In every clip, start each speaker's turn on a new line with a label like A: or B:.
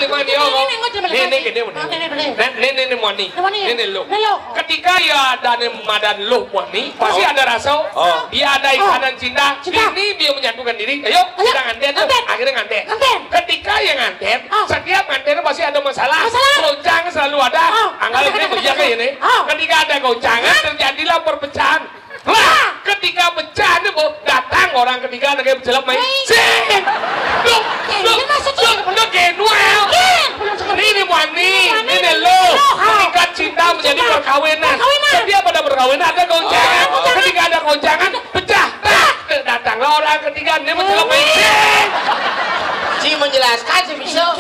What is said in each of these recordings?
A: Ini Moni. Ini lo. Ketika ya ada madan lo Moni, pasti ada rasa. Dia ada ikatan cinta. Ini dia menyatukan diri. Ayo kita nganten. Akhirnya nganten. Ketika yang nganten, setiap nganten pasti ada masalah. Goncang selalu ada. Anggap ini menjaga ini. Ketika ada goncangan terjadilah perpecahan. Wah, ketika pecah itu datang orang ketiga lagi berjelap main. Sing, lo genuel. Ini Wani, ini lo. Ketika cinta menjadi perkawinan. Setiap pada perkawinan ada goncangan. Ketika ada goncangan, pecah. Datanglah orang ketiga ini berjelap main. Sing.
B: Si menjelaskan si bisa.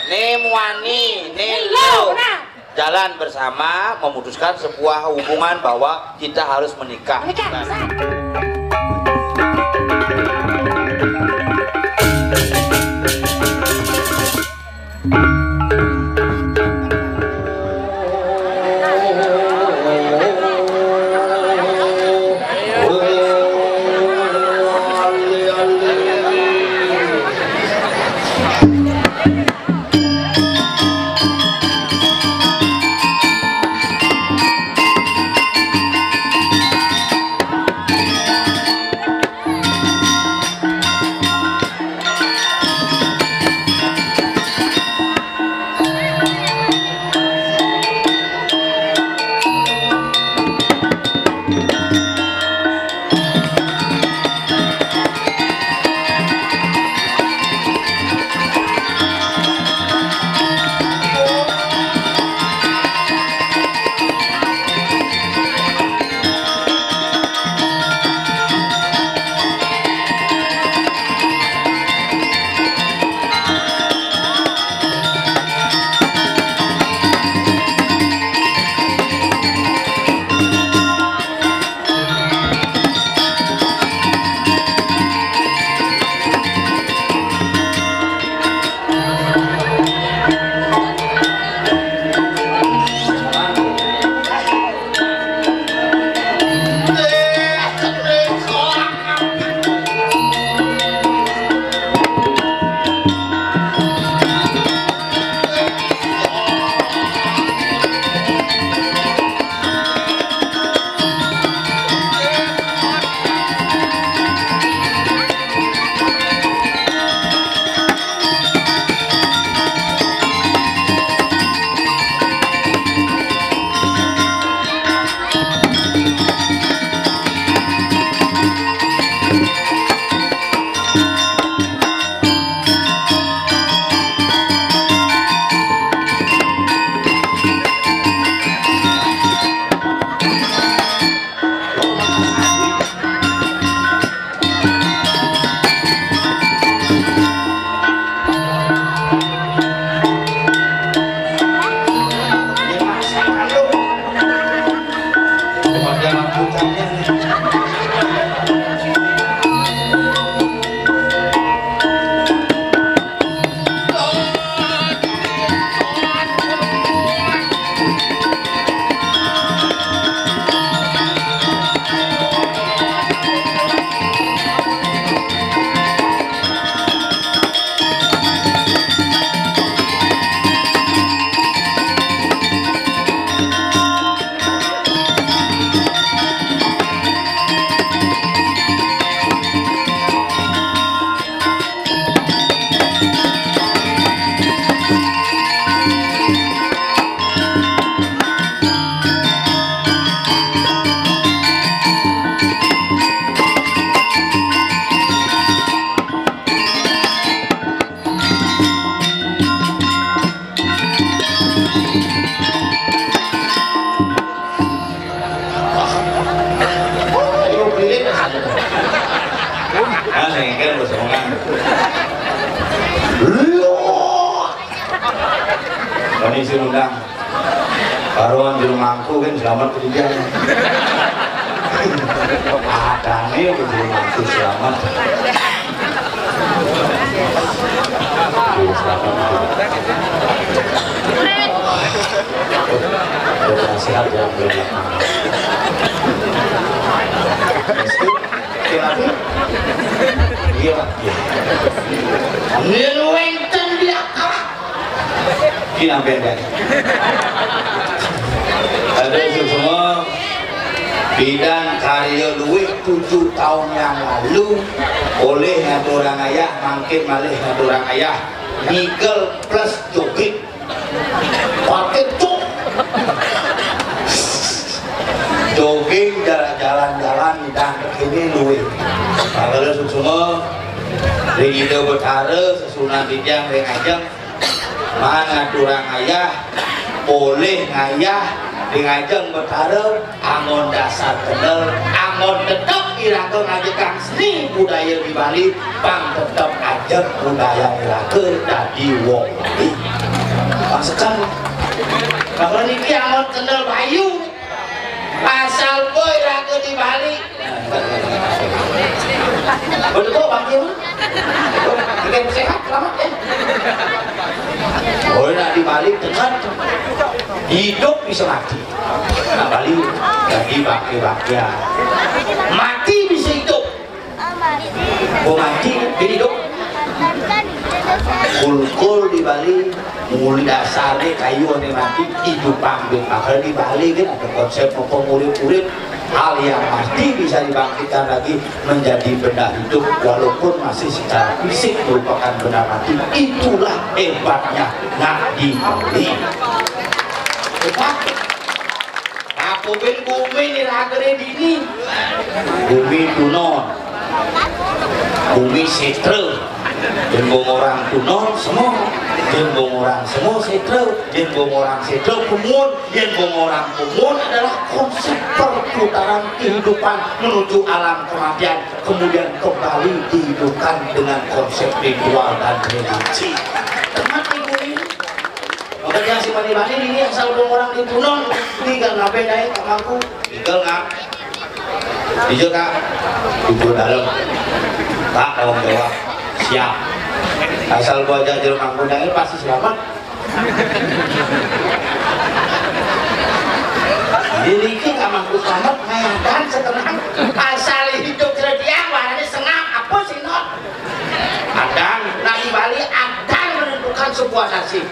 B: Nih Wani, nih lo. Jalan bersama memutuskan sebuah hubungan bahwa kita harus menikah.
C: Isi undang baruan di rumahku kan selamat kerja ada nih di rumahku selamat nasihat yang belum iya Kinampendan. Ada semua bidang karya luwih 7 tahun yang lalu oleh ngaturang ayah mangkin malih ngaturang ayah Nigel plus joget pakai cuk jogging jalan-jalan dan ini luwih kalau semua di ide betara sesunan dijang ring ajeng mana ngaturang ayah boleh ngayah ngajeng betara angon dasar kenal angon tetap iraga ngajekang seni budaya di Bali bang tetap ajeng budaya iraga dadi wong Bali pasekan kalau niki angon kenal bayu asal boy iraga di Bali betul kok Bang Kim bikin sehat selamat ya oh nak di Bali dengan hidup bisa mati nah Bali lagi bakya mati bisa hidup mau mati jadi hidup kul-kul di Bali mulai dasarnya kayu yang mati hidup panggil makanya di Bali kan ada konsep pengurip-urip hal yang mati bisa dibangkitkan lagi menjadi benda hidup walaupun masih secara fisik merupakan benda mati itulah hebatnya nah di Bali hebat aku ben bumi ini ragere dini bumi tunon bumi setre jembong orang tunon semua jembong orang semua setre jembong orang setre kumun jembong orang kumun adalah konsep perputaran kehidupan menuju alam kematian kemudian kembali dihidupkan dengan konsep ritual dan religi teman ibu ini makanya si mani-mani ini asal orang di tunon tinggal ngapain naik kamangku tinggal ngap hijau kak ibu dalam tak tanggung jawab siap asal gua ajak jeruk mangkuk ini pasti selamat diriki kamangku selamat ngayakan setenang asal hidup cerdiang warnanya senang apa sih not adang nah di Bali adang menentukan sebuah nasib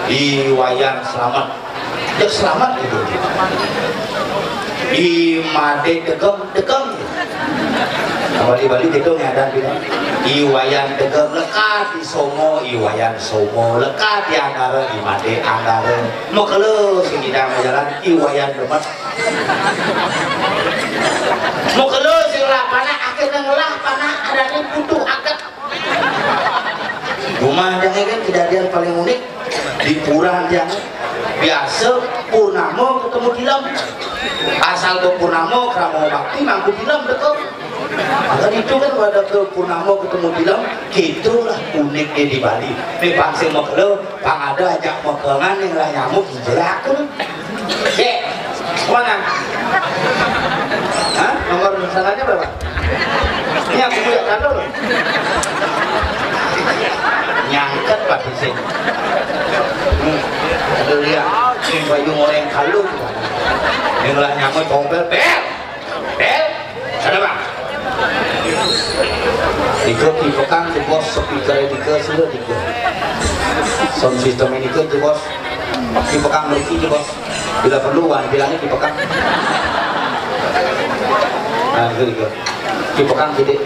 C: di wayang selamat ya selamat itu di made degem kalau di Bali itu ada bilang iwayan degem lekat di somo iwayan somo lekat di Anggara di made Anggara mau kalau sini dah jalan iwayan demet mau kalau sing lah panah akhirnya ngelah panah ada yang butuh akad rumah jangan kan kejadian paling unik di Purang jangan biasa Purnama ketemu Dilam asal ke Purnama kerama bakti mangku Dilam dekat maka itu kan pada ke Purnama ketemu Dilam gitulah uniknya di Bali ini bangsa mau kalau bang ada ajak mekengan yang lah nyamuk jerak kan dek mana hah nomor sangatnya berapa ini aku punya kado loh nyangket pak di sini ada lihat ini baju goreng kalung yang lah nyamuk tombel bel ada bang di pekang di bos speaker di ke sudah di ke sound system ini ke di bos di pekang lagi di bos bila perlu wan bilangnya di pekang nah itu di pekang gede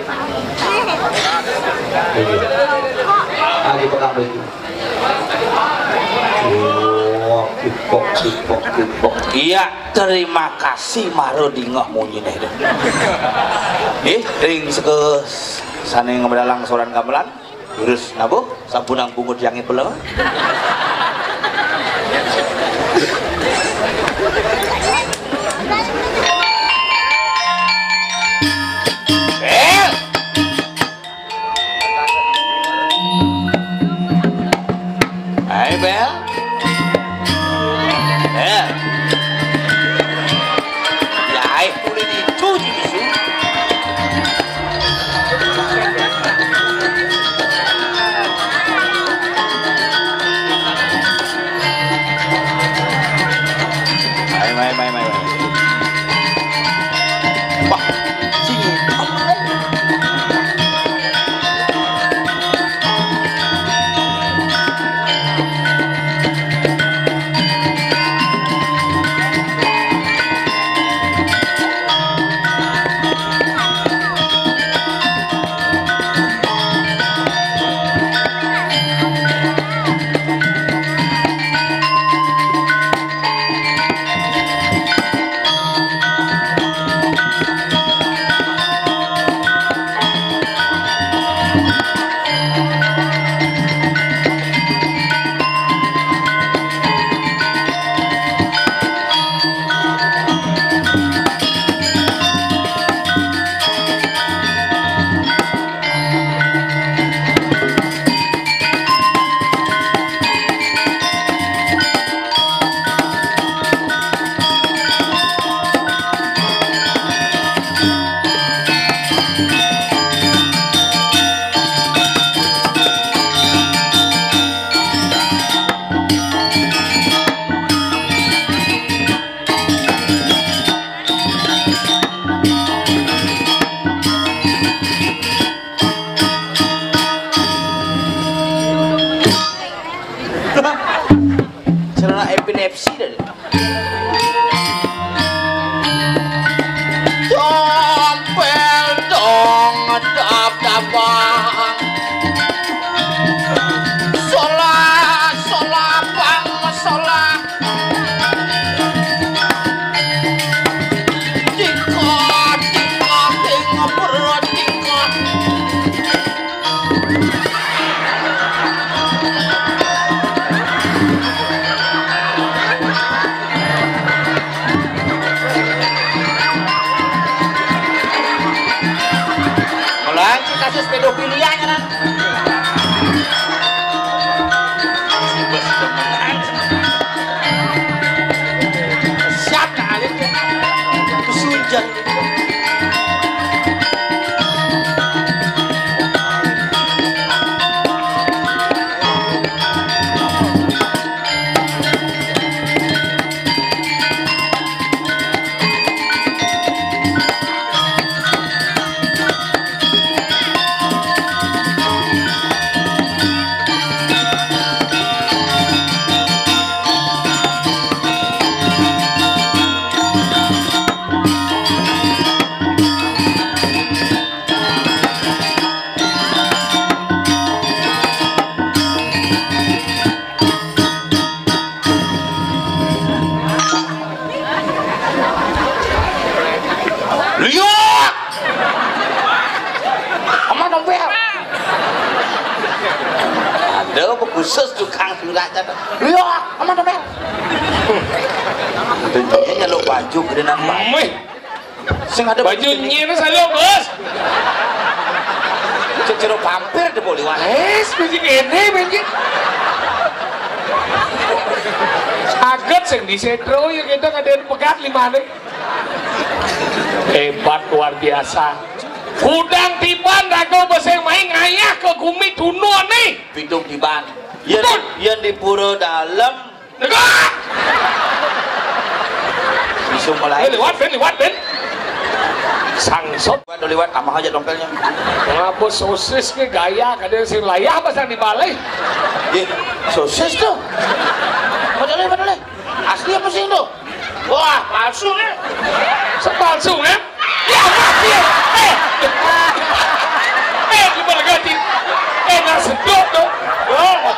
C: di pekang lagi kipok. Iya, terima kasih maro dingah munyi deh. Ring seke sane ngebedalang soran gamelan. Terus nabo sabunang bungut yang ipelang. Hai Bel. Ya, boleh dicuci bisu. Mai. Wah, sini.
B: Celana epilepsi dah. Dompel dong dap-dapan. Solah bang solah. Tingkat perut tingkat. Melanjut kasus pedofilianya kan. Siapa alim kesunjan. Lihat, aman dompet. Ada khusus tukang surajan. Lihat, aman dompet. Tentunya nyeluk baju gedenan baju. Sing ada
A: Bajunya itu salok bos.
B: Cecero pampir deh boleh wah.
A: Biji gede biji. Saged sing disetro ya kita ngadain pegat 5 nih. Hebat luar biasa. Kudang tiban dago beseng main ngayah ke gumi duno nih.
B: Pitung tiban. Yang di pura dalam.
A: Negak.
B: Bisa mulai.
A: Lewat Ben. Sangsot.
B: Lewat amah aja dompelnya.
A: Ngapa sosis ke gaya kadang sing layah pasang di balai.
B: Sosis tuh. Padahal. Asli apa sih itu? Wah, palsu nih.
A: Sepalsu kan? Ya mati. Gimana ganti? Nggak sedot tuh.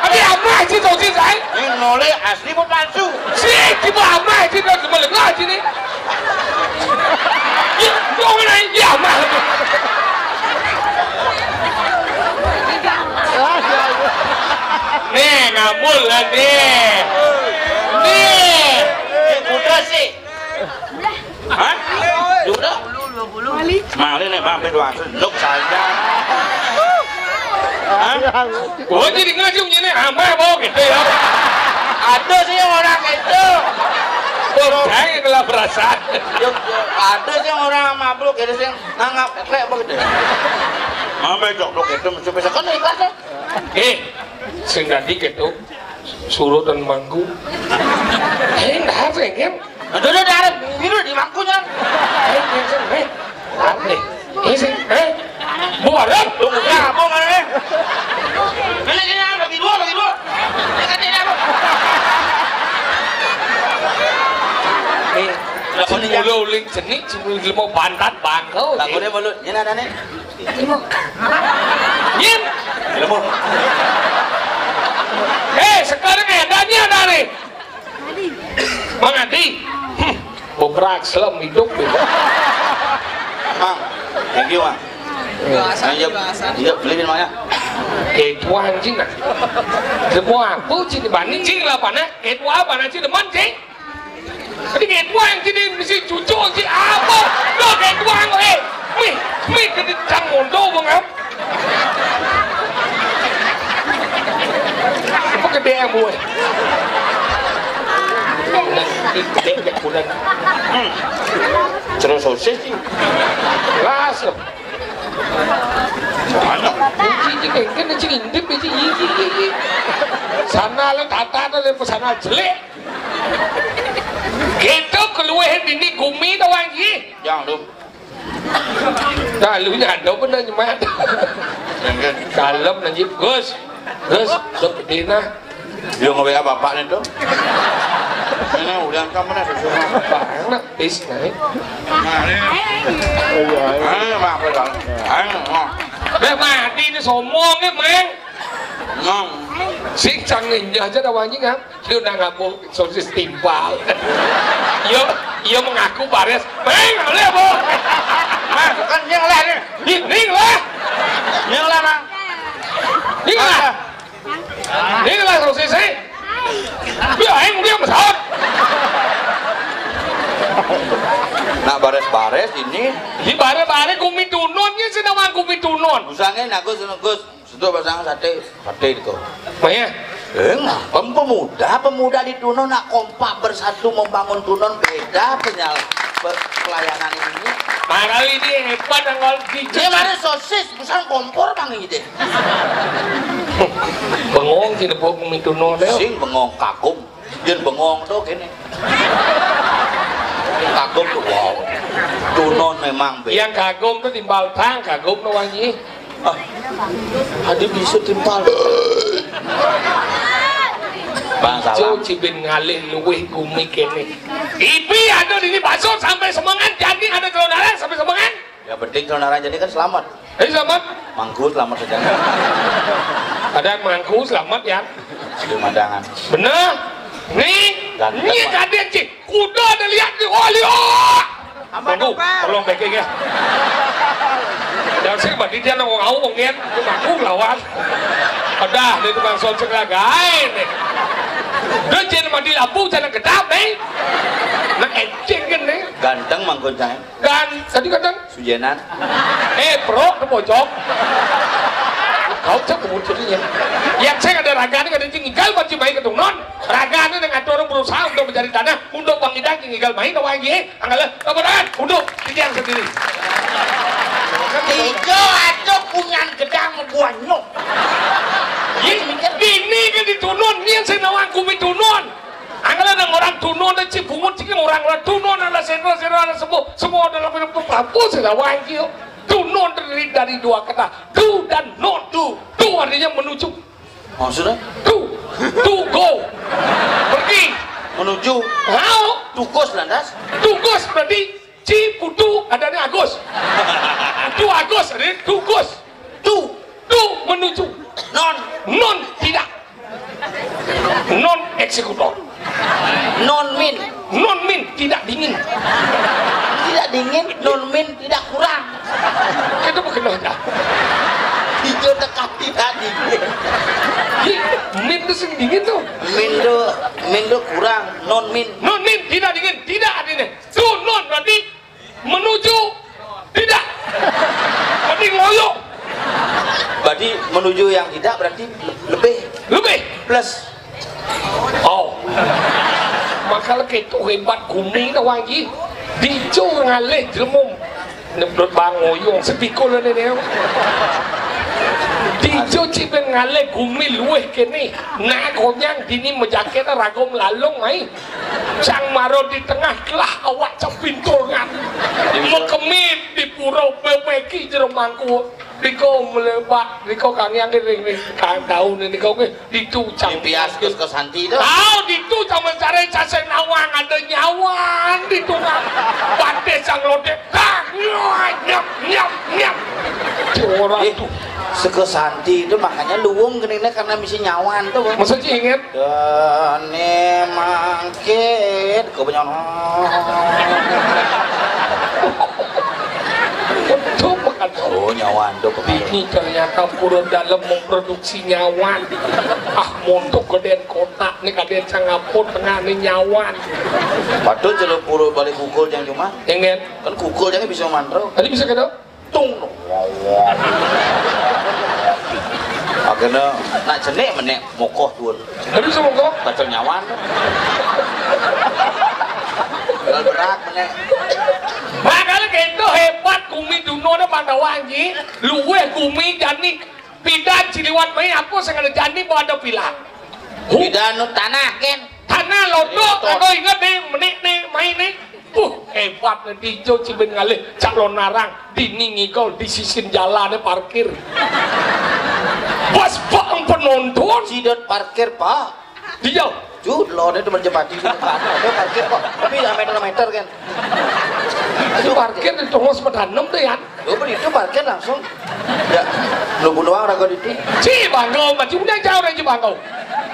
A: Abi amai sih tau sih saya.
B: Ini noleh asli pun palsu.
A: Sih, tiba amai sih tau gimana ngaji nih. Ya, kau mana? Ya amai. Nih, ngabul lah nih. Nih.
B: Udah sih. Hah? Udah. Mali nih mampir waktu luk saja. Hah?
A: Oh jadi ngaji ini amai bawa gitu ya.
B: Ada sih orang itu.
A: Jangan kelah perasaan.
B: Ada sih orang mabuk itu sih nganggap kayak begitu. Mama jok itu mesti bisa kan ikhlas ya.
A: Sing tadi gitu suruh dan mangku. Nggak apa kan?
B: Aduh darah biru di mangkunya.
A: Sing buaran.
B: Tunggu ya, apa mana? Ini lagi dua.
A: Cimulu ling jenik, cimulu mau pantat bangkau.
B: Takutnya malu, ini ada nih.
A: Nyim. Sekarang edanya ada nih. Mang Adi. Bobrak selam hidup.
B: Mang, thank you, Mang. Iya, beli minumnya.
A: Itu anjing nah. Semua apa sih dibanding cing lah pana? Itu apa nanti deman cing? Tadi itu yang jadi mesti cucu sih apa? Lo itu yang mi kita cangmondo bang. Apa gede yang gue? Gede ya kuda.
B: Terus sosis sih.
A: Langsung. Mana? Ini kan cing indip ini. Sana lo tata lo sana jelek. Gitu keluar ini gumi doang ji.
B: Jangan dong.
A: Nah lu nyado pun nanya mat. Dalam nanti Gus, lo pedina.
B: Yo nge-WA bapak nih tuh. Ini udah kamu nih semua bapak.
A: Enak bis naik.
B: Ayo maaf ya. Ayo.
A: Beh mati ini somongnya meng.
B: Ngong.
A: Sing canggih aja dah wangi kan. Dia udah ngaku sosis timpal. Iya mengaku bares. Meng oleh bu.
B: Mas kan yang lah nih.
A: Ning lah.
B: Yang lah mang.
A: Ning lah. Ning lah sosis sih. Biar aing dia mesot.
B: Nak bares-bares ini.
A: Di bare-bare kumi tununnya sih nama kumi tunun.
B: Usangnya nagus sudah pasang sate itu.
A: Maya.
B: Ngapa pemuda di Tunun nak kompak bersatu membangun Tunun beda pelayanan ini.
A: Marali ini hebat anggal
B: Dia
A: dijek.
B: mana sosis, bukan kompor bang ini deh.
A: Bengong sih nebok kumi tunun deh.
B: Sing bengong kagum, jen bengong tuh kini. Kagum tuh wow. Tunun memang beda.
A: Yang kagum tuh timbal tang, kagum tuh wangi.
B: Hadi bisa timpal. Bang salam.
A: Cibin ngalih luweh kumi kene. Ipi ada di bakso sampai semangat jadi ada saudara sampai semangat.
B: Ya penting saudara jadi kan selamat.
A: Selamat.
B: Mangku selamat saja.
A: Ada mangku selamat ya.
B: Pemandangan.
A: Bener. Nih,
B: Ganteng,
A: nih
B: Pak.
A: kadang cik kuda ada lihat nih. Oh lihat. Tunggu, tolong backing ya. Jangan sih berarti dia ngomong ngomongin, aku lawan. Udah, ini tukang sonsek lagain nih. Dia jangan mandi lampu, jangan kedap nih. Nah encing kan nih.
B: Ganteng mangkon saya.
A: Dan tadi kadang,
B: Sujenan.
A: bro, ke pojok. Kau cak kemunculannya. Yang saya ada raga ini ada tinggal macam main ketung non. Raga ini dengan orang berusaha untuk mencari tanah untuk pengidang tinggal main ke wangi. Anggalah, kemudian untuk dijang sendiri.
B: Ijo aja punya gedang buah nyok.
A: Ini kan di Tunun, ini yang saya nawang kumi Tunun. Anggalah ada orang Tunun, ada Cibungut, orang Tunun, ada Sendro, ada semua dalam Papua sudah wangi. Tunun terdiri dari dua kata, do dan non. Do artinya menuju.
B: Maksudnya?
A: Do go. Pergi.
B: Menuju.
A: How?
B: Tukos landas.
A: Tugus berarti Ciputu adanya Agus. Putu Agus artinya tugus. Tu menuju. Non tidak. Non eksekutor.
B: Non min
A: tidak dingin.
B: tidak dingin, non min tidak kurang.
A: Itu bukan aja.
B: Hijau dekat tidak dingin.
A: Min itu sing dingin tuh.
B: Min do kurang, non min
A: tidak dingin, tidak artinya. Tu non berarti menuju tidak. Berarti ngoyo.
B: berarti menuju yang tidak berarti lebih plus.
A: Oh. Maka itu hebat kuning na wangi. Dijo ngalih jelmum. Nembrot bangoyong sepikul na niyo. Dijo cipen ngalih gumil luweh kene. Na konyang dini mejaket ragom lalong ay. Sang maro di tengah kelah awak capintungan. Mekemit di purau bebeki jero mangku. Diko melebak, diko kang yang ini kang tahun ini kau ke ditu cang
B: Impias ke Santi itu.
A: Tahu ditu cang mencari cacing nawang ada nyawan ditu nggak. Bante sang lode, nyap. Orang itu.
B: Seke Santi itu makanya luwung keningnya karena misi nyawan tuh.
A: Masa sih inget?
B: Dane mangkit, kau punya. Oh nyawan tuh
A: ini ternyata pura dalam memproduksi nyawan. Montok keden kotak nih keden sangapun tengah nih nyawan.
B: Padahal kalau pura balik kukul yang cuma
A: Ingat?
B: kan kukul yang bisa mantro.
A: Tadi bisa gitu?
B: Tung. Akhirnya nak jenek menek mokoh tuh.
A: Tadi bisa mau kok?
B: Bacol nyawan. Kalau berat menek.
A: Makanya itu hebat kumi duno na pandawangi luweh kumi jani pidan ciliwan mai apa sing ada jani mau ada pilah
B: Pidan tanah ken
A: tanah lodo aku ingat nih menik nih main nih hebat nanti jo ciben ngalih calon narang dini ngikol di sisin jalannya parkir bos bang penonton
B: sidot parkir pak
A: Dia.
B: Jut, lo ini teman cepati itu ada parkir kok. Tapi ya meter-meter kan.
A: Itu parkir di tonggo sepedanem deh ya.
B: Lo itu parkir langsung. Ya, lo bunuh orang raga itu.
A: Si bangau macam udah jauh dari bangau.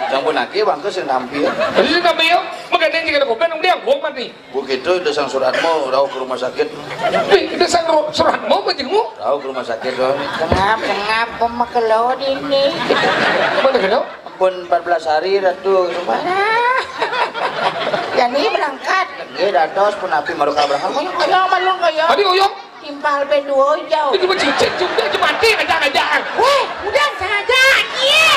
B: Campur lagi bangku sing tampil.
A: Jadi sing tampil, makanya jika ada kopen dia ngomong mati.
B: Begitu itu sang suratmu, tahu ke rumah sakit.
A: Itu sang suratmu macammu.
B: Tahu ke rumah sakit dong.
D: Ngap pemakelon ini.
A: Mana kau?
B: Pun 14 hari ratu rumah.
D: Ya ini berangkat.
B: Nggih dados pun api maru kabrahan.
D: Kaya malung kaya.
A: Tadi oyong.
D: Timpal beduo jauh.
A: Itu cuma cicit juga cuma mati ajang-ajang.
D: Weh, udah sengaja. Iya.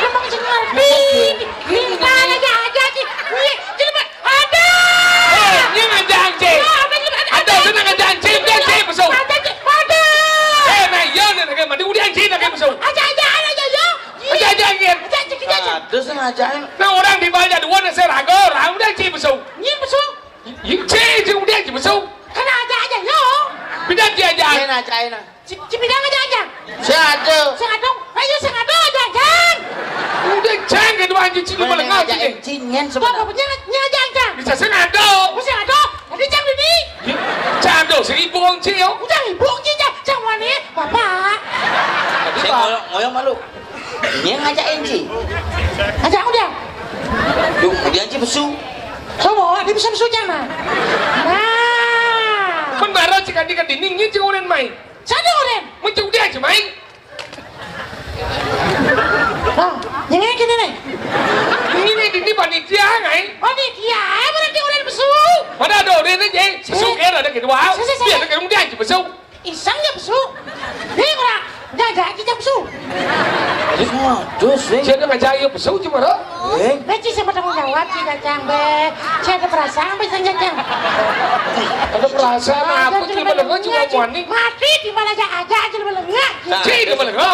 D: Emang sengaja. Timpal aja sih. Wih, cepat. Ada.
A: Ini ajang cik. Ada senang ajang cik, dia cik besok.
D: Ada.
A: Nah iya nih nak mandi udah cik nak besok.
D: Aja yo.
A: Ajang kan.
B: Ada sengaja.
A: Nah orang dibayar dua nasi raga, orang udah cik besok.
D: Ini besok.
A: Cik udah cik besok.
D: Kena aja yo.
A: Bidang dia ajang.
B: Saya nacain.
D: Cipidang aja.
B: Saya ada.
D: Sengadong. Ayo sengadong aja.
A: Udah cang kedua anjing cik melengah cik.
B: Cinyen
D: Apa
B: sebenarnya.
D: punya aja.
A: Bisa senado.
D: Sengadong. Tadi jam ini.
A: Cando 1000 orang cik yo.
D: Udah ibu aja. Jangan nih, Bapak.
B: Saya ngoyong malu. Ini ngajakin Ci.
D: Aja udah.
B: Yuk, kemudian Ci besu.
D: Coba, dia bisa besuknya mah. Nah.
A: Kan baru cik andi kan diningnya cik orang main.
D: Sana orang.
A: Macam udah cik main.
D: Nah, yang ini gini nih.
A: Ini panitia ngai.
D: Oh ini dia, berarti orang besuk.
A: Mana ada orang ni je. Besuk era ada kedua. Biar ada kedua dia cik besuk.
D: Isangnya besuk. Nih orang, jaga kita besuk.
B: Terus,
A: Saya ada ngajak besuk cuma ro.
D: Nanti saya bertanggung jawab sih Jajang be. Saya ada perasaan be Jajang.
A: Ada perasaan apa cik melengah cuma wani.
D: Mati di mana aja jadi melengah.
A: Cik dia melengah.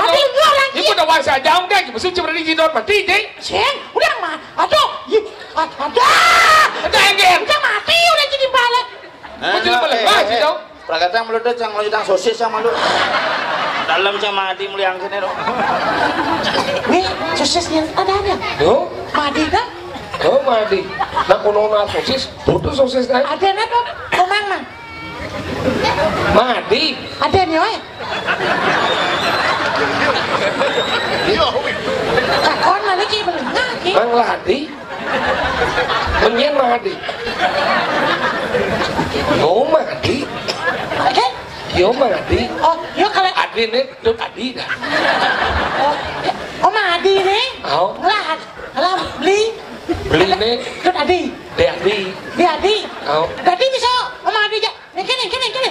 A: Ini pun awak saja udah cik besuk cuma di jidor mati je.
D: Sen, udah mah. Aduh, ada.
A: Ada yang
D: Udah mati udah jadi balik.
A: Macam melengah cik tau.
B: Prakatang meludut yang meludang sosis yang malu. Dalam sama mati muliang sini dong.
D: Nih, sosisnya ada.
A: Yo.
D: Madi kan?
A: Oh madi. Nak kono sosis, butuh sosis dah.
D: Ada apa? Komang mah.
A: Madi.
D: Ada nih, oi. Kakon mana ki belengah ki?
A: Mang ladi. Menyen madi. Oh madi.
D: Oke?
A: Yo madi.
D: Oh, yo kalau
A: Adi ni tu adi dah.
D: oh Madi nih.
A: Oh.
D: Lah beli.
A: Beli ni
D: Tut Adi.
A: dia adi.
D: Dia Adi.
A: Oh.
D: Tadi bisa oh Madi aja. Kene.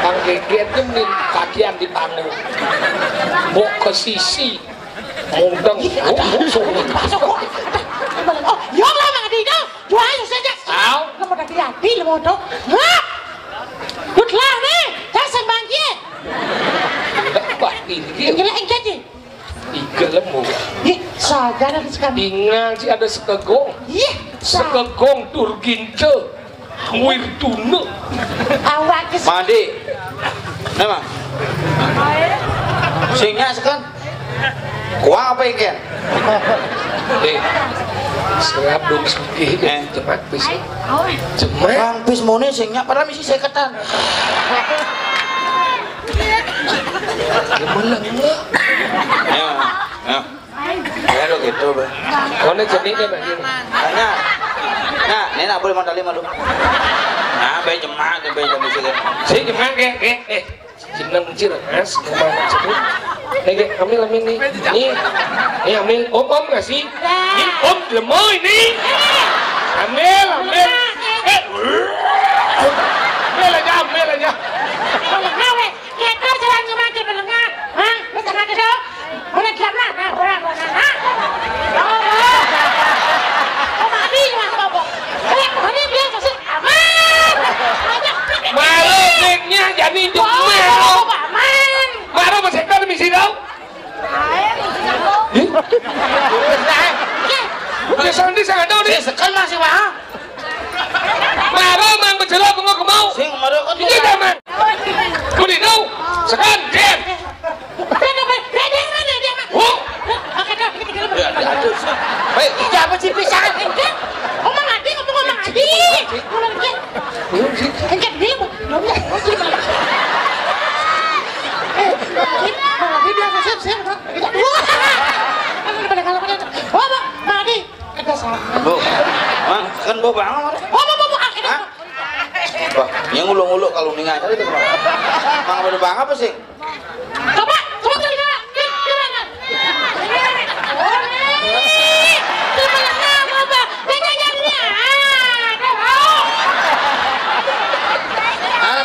A: Ang geget tu ni kakian di panggung. Bok ke sisi. Mundang.
D: Masuk kok. Oh, yo lah Madi dah. Jual saja.
A: Au.
D: Kamu tadi Adi lo tu. Hah? Gutlah nih. Jangan sembangki.
A: Dapat ini.
D: Gila engkau
A: Iga lemu.
D: Ih, saja ada sekarang.
A: Ingat si ada sekegong.
D: Ih,
A: Sekegong turgince. Wirtune.
D: awak kes.
B: Mandi. Memang. Singnya sekan. Kuah apa ikan?
A: Serap dong sugih cemat pis. Cemat.
B: Bang pis mone singnya padahal misi seketan.
A: Melengah.
B: Ya. Ya lo gitu, Bang.
A: Kone jenis kan lagi.
B: Nah, ini nak boleh mandali malu. Nah, baik jemak, baik jam isi kan.
A: Si jemak jeneng cirenas kemana sebut. Ambil nih. Nih ambil om ngasih. Ini om lemoy nih. Ambil. Ambil aja.
D: Belengah we. Kita jalan kemana belengah? Hah? Kita mana dong? Mana jalan? Orang. Oh, Madi mas bobo. Madi bilang kasih aman.
A: Malu nengnya jadi
D: Oh, aman.
A: Malu masih kan misi dong. Biasa nanti saya ada nih.
B: Sekan masih mah.
A: Malu mang berjelok pengok mau.
B: Sing maru kan.
A: Ini zaman. Kau di đâu? Sekarang jen.
D: Redeng mana?
B: Bu. Kan Bu bang.
D: Oh, mau akhirnya.
B: Hah? Wah, yang ulung-ulung kalau ningan tadi tuh. Mang ada bang apa sih?
D: Coba telinga.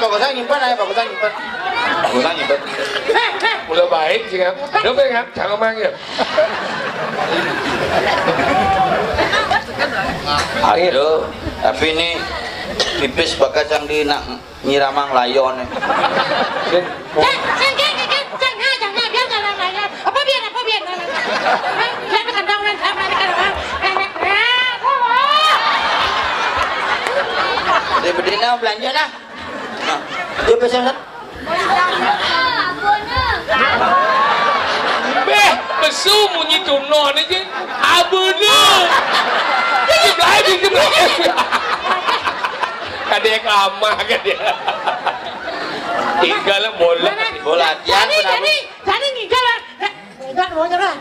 B: Bagusnya nyimpan aja, bagusnya nyimpan. Bagusnya nyimpan.
A: Udah baik sih kan? Udah baik kan? Jangan manggil.
B: Aduh, tapi ini pipis bakat yang di nyiramang layon.
D: Jangan, biar nggak layan. Apa biar? Biar kekandangan sama
B: Dia berdiri belanja dah. Dia pesan kan?
A: Beh, besu munyi tunon aja. Abunu. Dia belai. Kadek amah kadek. Tinggal bola.
D: Jadi ngigal. Enggak mau nyerah.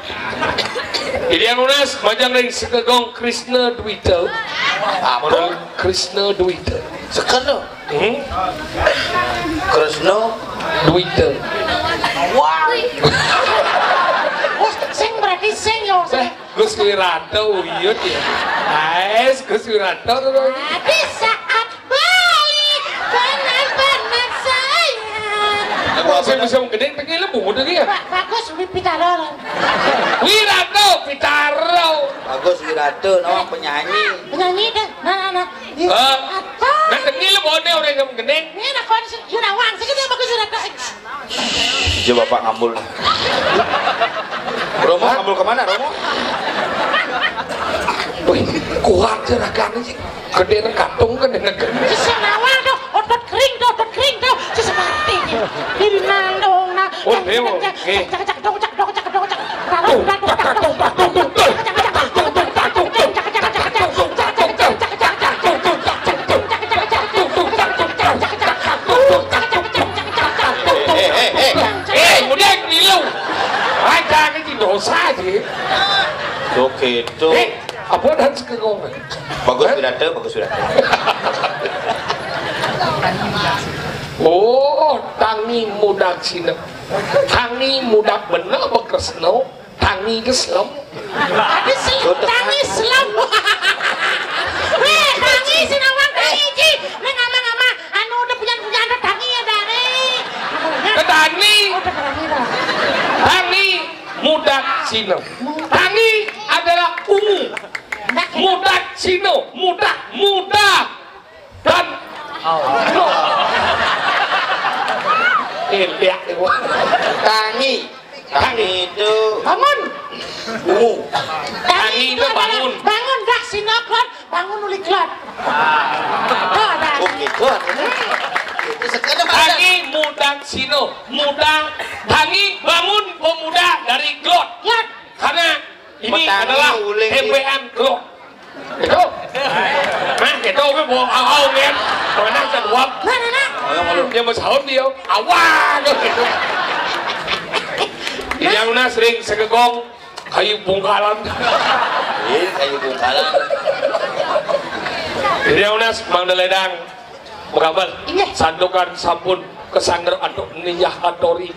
A: Ini yang lunas macam dari sekegong Krishna Dwita. Apa? Krishna Dwita.
B: Sekan tu. Krishna
A: Dwita.
B: Wow.
D: Sing berarti sing yo.
A: Gus Wiranto iya dia. Ais Gus Wiranto tu.
D: Di saat balik benar-benar sayang.
A: Aku saya bisa menggedeng pergi lebu tu dia.
D: Bagus Pitaro.
A: Wiranto Pitaro.
B: Bagus Wiranto, nama penyanyi.
D: Penyanyi dah. Nah.
A: Nah pergi lebu ni orang yang menggedeng.
D: Ini nak kau sudah wang. Sekitar bagus sudah.
B: Coba Bapak ngambul. Romo ngambul kemana Romo?
A: Wih, kuat jerakan sih. Gede nak katung kan dengan gede.
D: Senawal tu, otot kering tu. Seseperti ini nandong na.
A: Oh, dewa. Kemudian milu. Aja ni dosa je.
B: Oke itu.
A: Apa dan sekegong?
B: Bagus Wiranto.
A: Oh, tangi mudak sini. Tangi mudak bener berkresno. Tangi keselam.
D: Ada selam, tangi selam. Weh, tangi sinawang tangi ji. Neng ama anu udah punya ada tangi ya dari.
A: Ketani. Tangi mudak sini. Tangi adalah ungu. Mudak sino, muda dan lihat itu.
B: Tangi itu
D: Bangun.
B: ungu.
A: Tangi itu bangun.
D: Bangun dah sinoklot, bangun uliklot.
B: Oke itu. Itu sekarang
A: Tangi muda sino, tangi bangun pemuda dari glot.
D: Klot.
A: Karena ini
B: Petani
A: adalah
B: uling.
A: hembean glot. Itu. Nah, itu kan bawa awal kan. Mana jawab.
D: Nah.
A: Dia mau sahur dia. Awal gitu. Ini yang lunas sering segegong kayu bungkalan.
B: Kayu bungkalan.
A: Ini yang lunas Mang Deledang berkabar.
D: Iya.
A: Sandukan sampun kesangger atau ninjah hatori.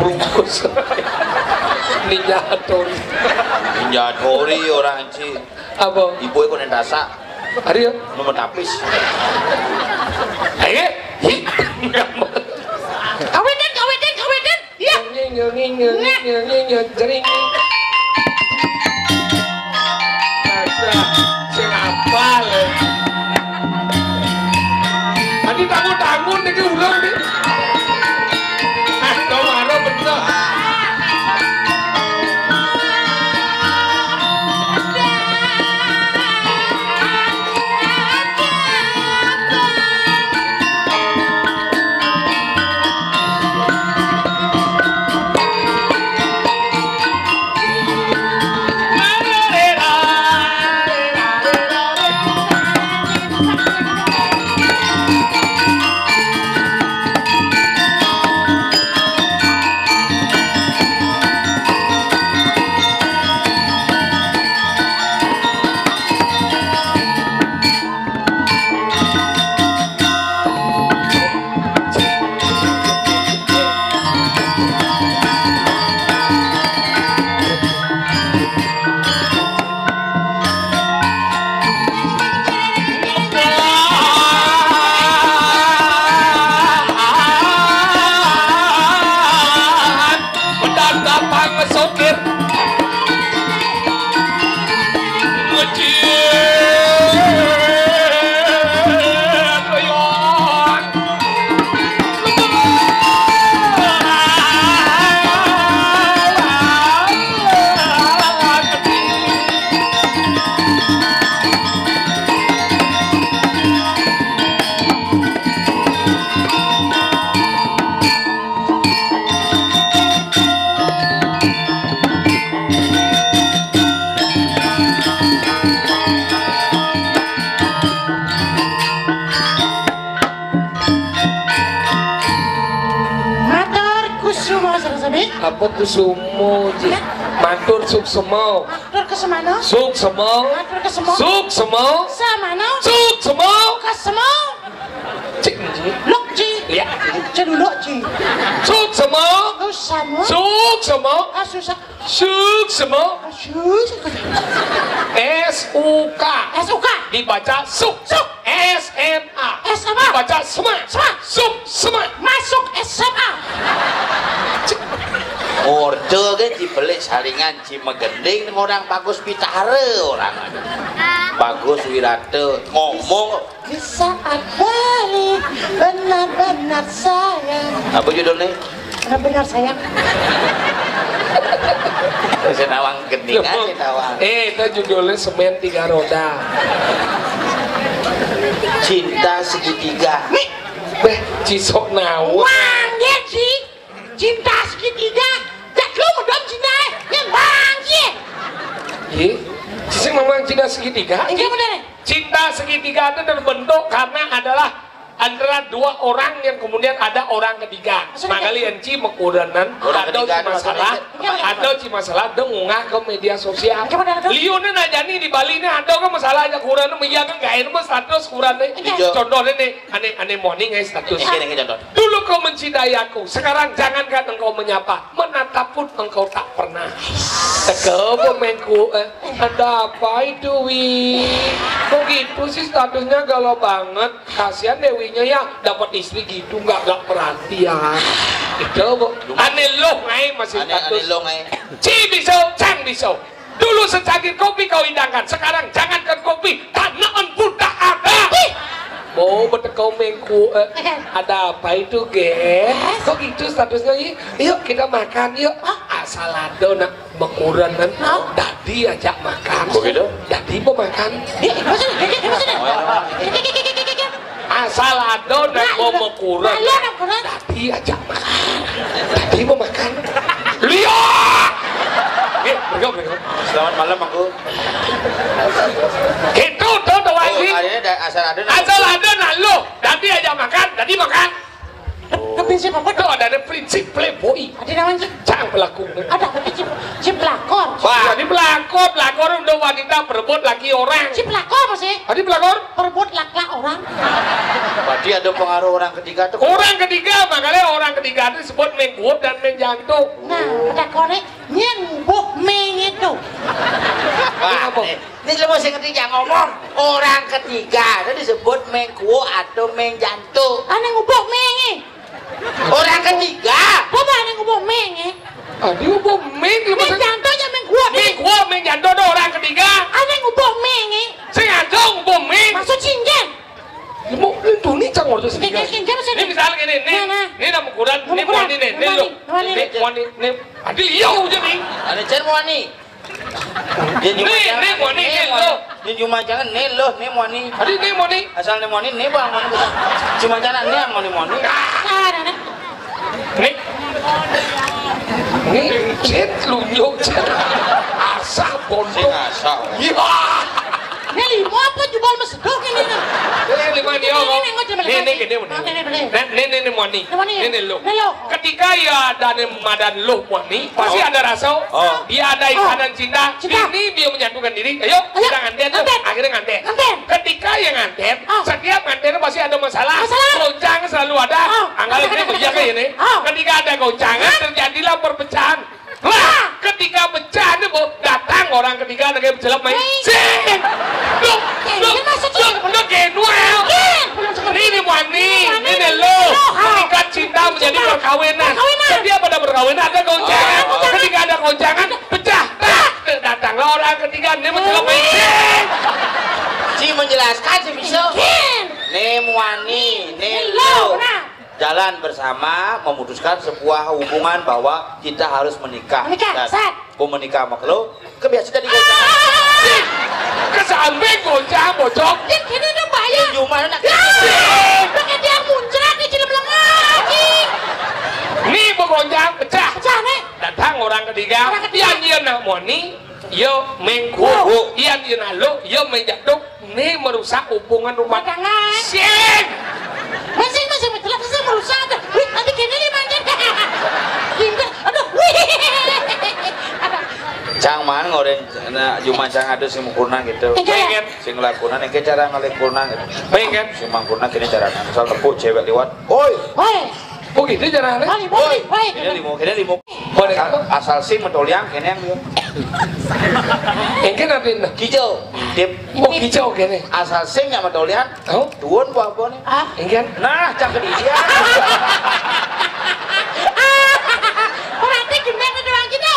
A: Bungkus ninja hatori.
B: Ninja Tori orang ci.
A: Apa?
B: Ibu ekor nendasa.
A: Hari ya?
B: Nomor tapis.
A: Ayo.
D: Kaweden. Iya.
A: Jering. Ada sing apal. Tadi tangun iki ulang nih. Kau marah bener. Apa kusumo ji? Matur suksemo.
D: Matur kesemana?
A: Suksemo.
D: Matur kesemo.
A: Suksemo.
D: Samana?
A: Suksemo.
D: Kesemo.
A: Cik ji.
D: Luk ji.
A: Lihat.
D: Ceduluk ji.
A: Suksemo.
D: Susamo.
A: Suksemo.
D: Susah.
A: Suksemo. S-U-K.
D: SUK.
A: Dibaca suk. S-M-A.
D: SMA.
A: Dibaca sema. Suk. Sema.
D: Masuk SMA.
B: Orde kan dibelik saringan Cimegending orang Bagus Pitare orang. Bagus Wirate ngomong
D: Di saat balik benar-benar sayang.
B: apa judulnya?
D: Benar-benar sayang.
B: Senawang gending aja senawang.
A: Itu judulnya Semen 3 Roda.
B: Cinta segitiga.
A: Beh, cisok nawa.
D: Wanggir ji. Cinta segitiga. Jak lu medom cinta yang wanggir.
A: Iya, cisok memang cinta segitiga.
D: Iya benar.
A: Cinta segitiga itu terbentuk karena adalah antara dua orang yang kemudian ada orang ketiga. Makali enci mekuranan
B: Orang
A: atau
B: ketiga
A: masalah atau masalah dengungah ke media sosial. Liunnya najani di Bali ini ada kan masalah aja kurang meja kan gak enak status kurang nih. Contohnya nih aneh morning status. Dulu kau mencintai aku, sekarang jangankan engkau menyapa, menatap pun engkau tak pernah. Tegap pemainku, ada apa itu Wi? Kok gitu sih statusnya galau banget? Kasihan Dewinya ya dapat istri gitu nggak perhatian. Itu aneh loh ngai masih status.
B: Aneh lo ngai.
A: Ci bisa, cang bisa. Dulu secangkir kopi kau hidangkan, sekarang jangankan kopi, tanaan pun tak ada. Oh, betul kau mengku. Ada apa itu, Ge? Kok gitu statusnya? Yuk kita makan yuk. Asal ada nak mekuranan. Dadi ajak makan.
B: Begitu?
A: Dadi mau makan. Asal ada nak mau mekuran. Dadi ajak makan. Dadi mau makan. Lihat. Bergabung.
B: Selamat malam aku.
A: Gitu tuh Wali.
B: Asal ada.
A: Asal ada nak lo. Dadi ajak makan. Dadi makan.
D: Prinsip apa?
A: Itu ada prinsip playboy.
D: Ada namanya?
A: Jangan pelaku.
D: Ada prinsip pelakor.
A: Wah, ini pelakor udah wanita berebut laki orang.
D: Si pelakor apa sih?
A: Tadi pelakor?
D: Perebut laki orang.
B: Berarti ada pengaruh orang ketiga tuh.
A: Orang ketiga, makanya orang ketiga itu disebut menggup dan menjantung.
D: Nah, ada korek nyembuk meng itu.
B: Wah, ini semua si ketiga ngomong orang ketiga itu disebut mengkuo atau mengjantung.
D: Aneh ngubuk meng.
B: Orang ketiga.
D: Apa aneh ngubuk meng?
A: Dia ngubuk meng.
D: Meng jantung aja meng kuat.
A: Menggup, menjantung itu orang ketiga.
D: Aneh ngubuk meng.
A: Saya ngajong ngubuk meng.
D: Maksud cinggen.
A: Mau itu nih cang waktu
D: Cinggen maksudnya.
A: Ini misalnya gini, ini nama ukuran, ini wani nih, ini lo, ini wani, ini, adil iya aja nih.
B: Ada cer wani.
A: Nih wani, ini lo.
B: Ini cuma jangan nih lo, nih wani.
A: Adil nih wani.
B: Asal nih wani, nih bang wani. Cuma jangan nih yang wani.
A: Nih, cet lunyuk, cet. Asa bodoh.
B: Asal.
A: Iya.
D: Ini lima apa jubal mesedok ini?
A: Ini lo. Ketika ya ada madan lo wani, pasti ada rasa. Dia ada ikanan cinta. Ini dia menyatukan diri. Ayo kita nganten tuh. Akhirnya nganten. Ketika yang nganten, setiap nganten pasti ada masalah. Goncangan selalu ada. Anggal ini berjaga ini. Ketika ada goncangan terjadilah perpecahan. Lah, ketika pecah itu datang orang ketiga lagi berjelap main. Sing. Look, Genuel. Ini wani, ini lo. Ketika cinta menjadi perkawinan. Setiap ada perkawinan ada goncangan. Ketika ada goncangan, pecah. Datanglah orang ketiga ini berjelap main. Sing.
B: Si menjelaskan si bisa. Nih wani, nih lo. Jalan bersama memutuskan sebuah hubungan bahwa kita harus menikah.
D: Menikah, Sat.
B: Mau menikah sama lo, kebiasaan di goncang.
A: Kesampe goncang bocok.
D: Ini udah bayar.
B: Cuma nak.
D: Pakai dia muncrat di cilim lagi.
A: Nih begonjang pecah.
D: Pecah nih.
A: Datang orang ketiga. Yang dia nak moni, yo mengku. Yang dia nak lo, yo menjatuh. Nih merusak hubungan rumah tangga. Sing.
D: Masih merusak. Nanti gini nih manjat.
B: Cang man ngoren cuma cang ada sing mukuna gitu.
A: Pengen.
B: Sing lakukan engke cara ngalakukan gitu.
A: Pengen.
B: Sing mangkuna kene cara misal tepuk cewek lewat. Oi.
A: Oh gitu caranya?
B: Oi. Kene limo. Asal sing metoliang kene yang dia.
A: Engke nanti
B: Hijau. Intip.
A: oh hijau kene.
B: Asal sing nya metoliang.
A: Oh,
B: Tuun apa nih?
A: engke.
B: Nah, cang ke dia.
D: Berarti gimana doang gitu?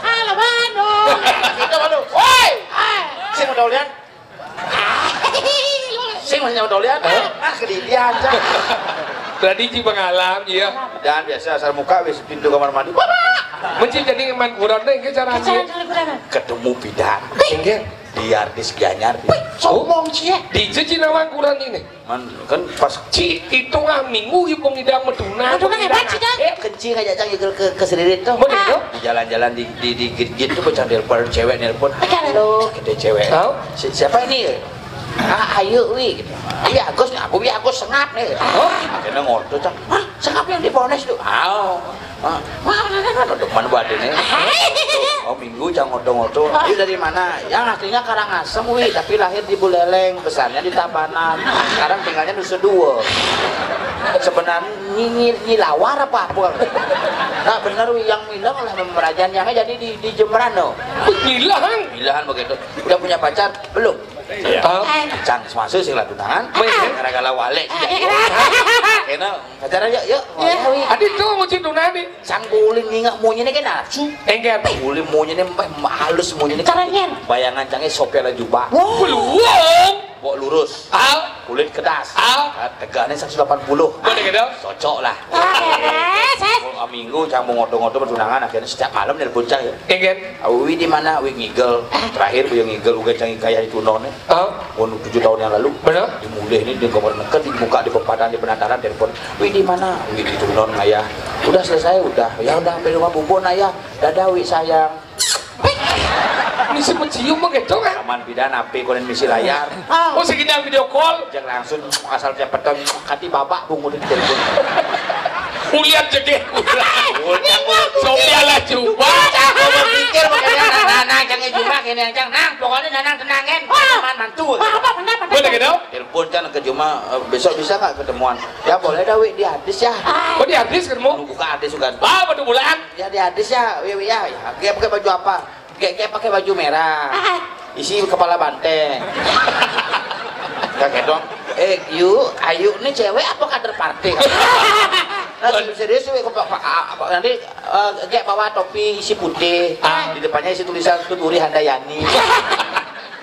D: Halo Bandung.
B: Kita malu. Oi. Sing metoliang. Sing masih metoliang. Ah, ke dia cang.
A: Tadi ci pengalam ya.
B: Dan biasa asal muka wis pintu kamar mandi.
A: Mencip jadi man kurang deh engke caranya.
B: Ketemu bidan.
A: Engke.
B: Di artis Ganyar.
D: Sombong sih ya.
A: Di Cicinawan kurang ini.
B: Man kan pas
A: Ci itu minggu ibung idang meduna.
D: Meduna hebat sih dah.
B: kencing aja cang ke selirit tuh.
A: Begitu?
B: Jalan-jalan di git tuh bocah nelpon cewek nelpon. Halo, kita cewek.
A: Tahu?
B: Siapa ini? Ayo wi gitu. Iya Agus sengap nih. Akhirnya ngotot cang. Sengap yang di Polres tuh. Depan badannya. Oh minggu cang ngotot. Ayo dari mana? Yang aslinya Karangasem wi, tapi lahir di Buleleng, besarnya di Tabanan. Sekarang tinggalnya Nusa Dua. Sebenarnya ini lawar apa? Nah bener wi yang bilang oleh pemerajaan yang jadi di Jemberan no. Bilahan begitu. Udah punya pacar belum? Iya. Cang masuk sih lah tunangan. Gara-gara wale. Karena pacaran yuk.
A: Adik tuh mau cintunan nih.
B: Cang guling nggak maunya nih kan nafsu.
A: Engke.
B: Guling maunya nih halus maunya nih.
D: Caranya.
B: Bayangan cangnya sopir jubah.
A: Belum.
B: Bok lurus. Kulit kedas. Tegaknya 180.
A: Boleh gitu?
B: Cocok lah. Minggu cang mau ngoto-ngoto bertunangan akhirnya setiap malam nelpon cang ya.
A: Engke.
B: Wi di mana? Wi ngigel. Terakhir wi ngigel uga cang kayak itu nonnya. 7 tahun yang lalu.
A: Benar?
B: Dimulai ini di kamar neken di muka di pepadan di penataran telepon. Wi di mana? Wi di tunon ayah. Udah selesai udah. Ya udah sampai rumah bubun ayah. Dadah wi sayang.
A: Ini si pecium mah gitu kan?
B: Aman bidan api konen misi layar.
A: Oh segini yang video call.
B: Jangan langsung asal cepetan kati babak bungu di telepon.
A: Kulihat jegek Sophia lah coba.
B: Aku berpikir makanya nanang jangan jumpa kene yang nang pokoknya nanang tenangin. Aman mantu.
A: Boleh gitu?
B: Telepon kan ke Juma besok bisa nggak ketemuan? Ya boleh dah wi di hadis ya.
A: Oh di hadis ketemu?
B: Buka hadis juga.
A: Pada bulan?
B: Ya di hadis ya, wi ya. Dia pakai baju apa? Kayak pakai baju merah. Isi kepala banteng. Kayak dong. Ayu nih cewek apa kader partai? Nah, serius nanti kayak bawa topi isi putih. Di depannya isi tulisan Tuturi Handayani.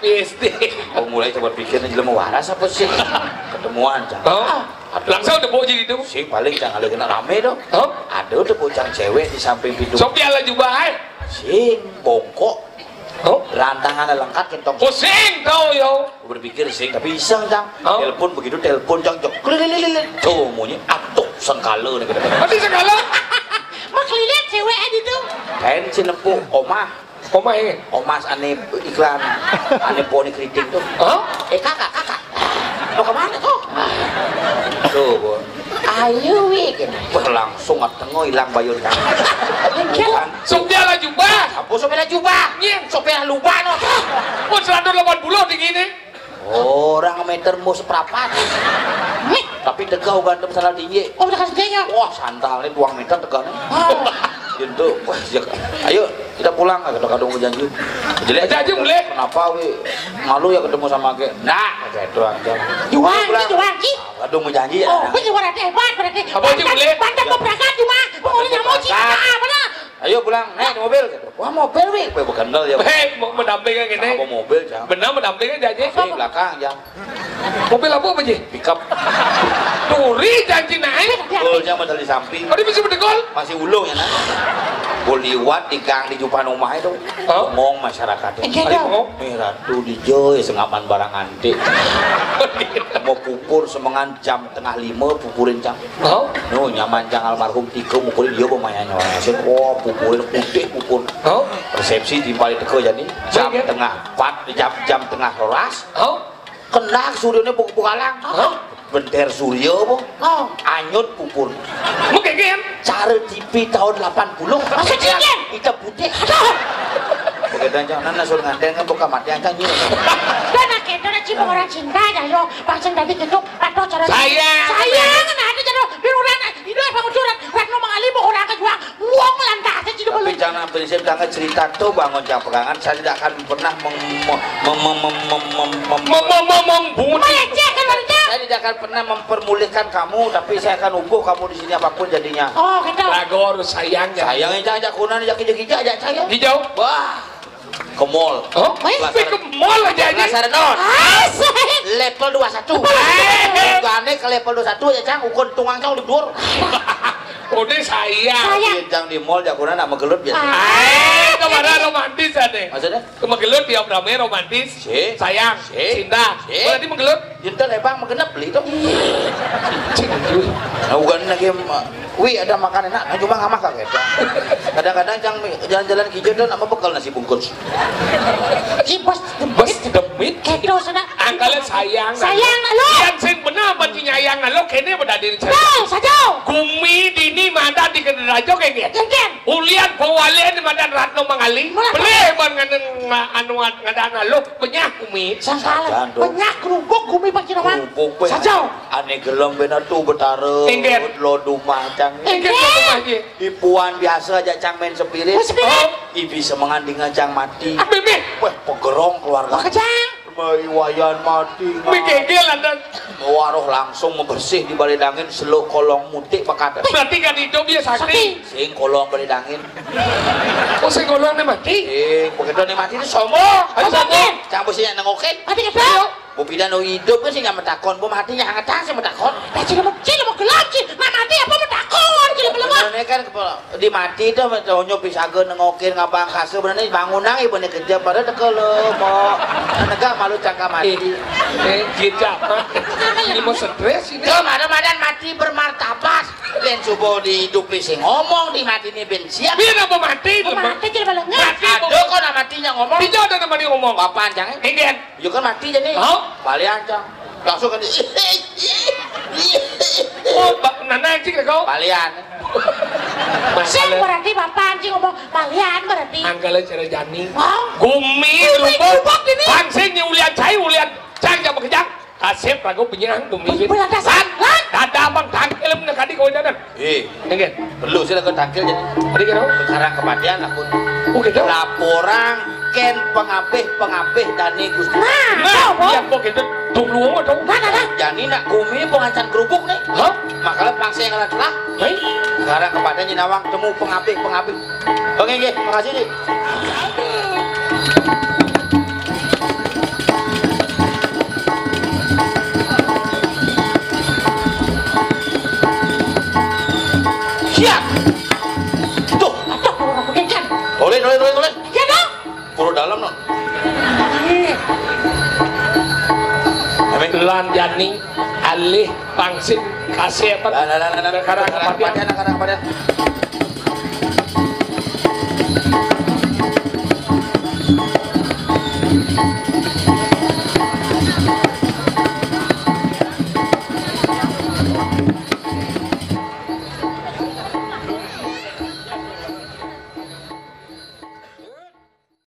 A: PSD.
B: Oh mulai coba pikir nih jelema waras apa sih? Ketemuan cang.
A: Langsung udah jadi itu.
B: Sing paling cang ada kena rame dong. Ada udah bocah cewek di samping pintu.
A: Sophia lah juga
B: Sing bongkok. Rantangan lengkap kentong.
A: Pusing tau yo.
B: Berpikir sing tapi iseng cang. Telepon begitu telepon cang jok. Tuh maunya atuk sengkala nih kadang-kadang.
A: Masih segala.
D: Mak lihat cewek aja tuh.
B: Kain si nempuh omah.
A: Omah ini.
B: Omas aneh iklan. Aneh poni keriting tuh. Kakak. Mau kemana tuh? Tuh bon. Ayo wik. Langsung tengok hilang bayun cang.
A: Sophia lah juga.
B: Apa sopir jubah? Sopir lupa no.
A: Oh 180 tinggi nih.
B: Orang meter mau seprapat. Tapi tegau ganteng salah tinggi.
D: Oh udah kasih kayaknya.
B: Wah santalnya 2 meter tegaknya. Gitu. Wah, ayo kita pulang ke kadang janji. Jelek
A: aja boleh.
B: Kenapa wi? Malu ya ketemu sama ke. Nah, kayak itu aja.
D: Juwangi.
B: Kadang mau janji ya.
D: Oh, gue warna hebat berarti.
A: Apa aja boleh?
D: Pandang keberangkat cuma. Pokoknya mau cinta mana?
B: Ayo pulang, naik di mobil. Wah mobil wi, bukan dal ya.
A: Mau mendampingkan gini.
B: Apa mobil jam?
A: Benar mendampingkan janji.
B: Di belakang jam.
A: Mobil apa Ji?
B: Pickup.
A: Turi janji naik.
B: Golnya modal di samping.
A: Oh dia bisa berdegol?
B: Masih ulung ya nak. Gol liwat di gang di jupan rumah itu. Ngomong masyarakatnya. Ratu di joy sengapan barang antik. Mau pupur semengan jam 4:30 pupurin cang. No nyaman cang almarhum Tiko mukulin dia pemainnya. Wah pupurin putih pupur. Resepsi di balik teko jadi jam tengah 4 jam tengah rolas. Kena suryonya buku-buku kalang. Benter Suryo po.
D: Oh.
B: Anyut pupur.
A: Mungkin kan?
B: Cara TV tahun 80.
D: Masa cincin?
B: Kita putih. Begitu aja, nana suruh ngandeng kan buka mati aja nyuruh.
D: Dan akhirnya ada cipong orang cinta ya yo. Pasang dari gitu, atau cara
A: Sayang.
D: Sayang, nah ada jadi biruran. Ini apa ngucuran? Waktu mengalih mau orang kejuang. Uang lantas aja jadi
B: Tapi jangan prinsip jangan cerita tuh bangun jam pegangan. Saya tidak akan pernah
D: melecehkan wanita.
B: Saya tidak akan pernah mempermulihkan kamu, tapi saya akan ubuh kamu di sini apapun jadinya.
D: Oh gitu.
A: Lagu harus sayangnya.
B: Sayangnya ajak kunan ajak hijau ajak saya.
A: Hijau.
B: Wah, ke mall.
A: Oh, sampai ke mall aja aja.
B: Lasaran non.
D: Asik.
B: Level 21. Gane ke level 21 ya cang ukun tungang cang libur.
A: Udah sayang.
D: Sayang.
B: Jang di mall jakunan sama gelut biasa.
A: Kemana romantis ada?
B: Maksudnya?
A: Kemegelut dia ramai romantis.
B: Si.
A: Sayang,
B: Si.
A: cinta.
B: Si.
A: Berarti megelut.
B: Jinten ebang mengenap beli itu. Nah, bukan lagi wih ada makan enak, cuma nggak makan kayak kadang-kadang jang jalan-jalan hijau dan apa bekal nasi bungkus.
D: Cipos
A: Bos demit.
D: Kedo sana.
A: Angkalnya sayang.
D: Sayang lo.
A: Yang sing benar banci nyayang lo kene pada diri saya.
D: Tahu saja.
A: Kumi dini mata di kenderajo kayak gitu.
D: Jengken.
A: Ulian pewalian madan Ratno Mangali. Boleh ban nganeng anuan ngadana lo penyah kumi.
D: Sangkala. Banyak kerupuk kumi pak Cinawan.
B: Kerupuk
D: Saja.
B: aneh gelem bener tuh betare.
A: Engger.
B: Lo dumah cang.
A: Engger rumah aja.
B: Ipuan biasa aja cang main spirit.
D: Spirit.
B: Ibi semenganding cang mati.
A: Bebe.
B: Wah pegerong keluarga.
D: Kejang.
B: Wayan mati.
A: Mikegel anda.
B: Waruh langsung membersih di balidangin seluk kolong mutik pakata.
A: Berarti kan itu dia sakti.
B: Sing kolong balidangin.
A: Oh saya golong nih mati.
B: Begitu nih mati itu sombong.
A: Ayo sombong.
B: Cang bosinya nengokin.
D: Mati kedo.
B: Bu pidan nu hidup kan sih nggak metakon, bu matinya hangat sih metakon.
D: Cina mau gelap sih. Nah mati apa metakon cina belum.
B: Benernya kan di mati itu mentonyo pisageun nengokin ngabang kasih benernya bangunang ibu nih kerja pada dekel mau negak malu cangka mati.
A: Jejak. Ini mau stres ini.
B: Kemana-mana mati bermartabat. Dan subuh dihidupi sing ngomong di mati ini ben siap.
A: Biar apa mati?
D: Mati cina belum.
A: Mati.
B: Aduh kok nak matinya ngomong.
A: Hijau ada nama dia ngomong.
B: Bapak jangan.
A: Enggen.
B: Yuk kan mati jadi.
A: Oh.
B: Balik aja. Langsung kan.
A: Oh, nana anjing kau.
B: Balian.
D: Sing berarti bapak anjing ngomong balian berarti.
A: Angkala cara jani.
D: Oh.
A: Gumi
D: Gerubuk ini.
A: Pangsingnya ulian cai ulian cang jam kejang. Kasep ragu penyerang gumi.
D: Bulan dasar.
A: Dada abang tangkel bener kadi kau jalan. Enggen.
B: Perlu sih ke tangkil jadi.
A: Tadi kau.
B: Sekarang kematian aku.
A: Oh gitu.
B: Laporan ken pengapih dani Gusti.
A: Nah, yang kau gitu tunggu dong.
D: Nah.
B: Jani nak kumi pengancan kerupuk nih.
A: Hah?
B: Makanya pangsa yang kalah.
A: Hei.
B: Sekarang kepada Jinawang temu pengapih. Oke, makasih nih. Siap. Tuh. Boleh.
D: Ya dong.
B: Puru dalam non.
A: Lan jani alih pangsit kasih apa?
B: Karang kepada.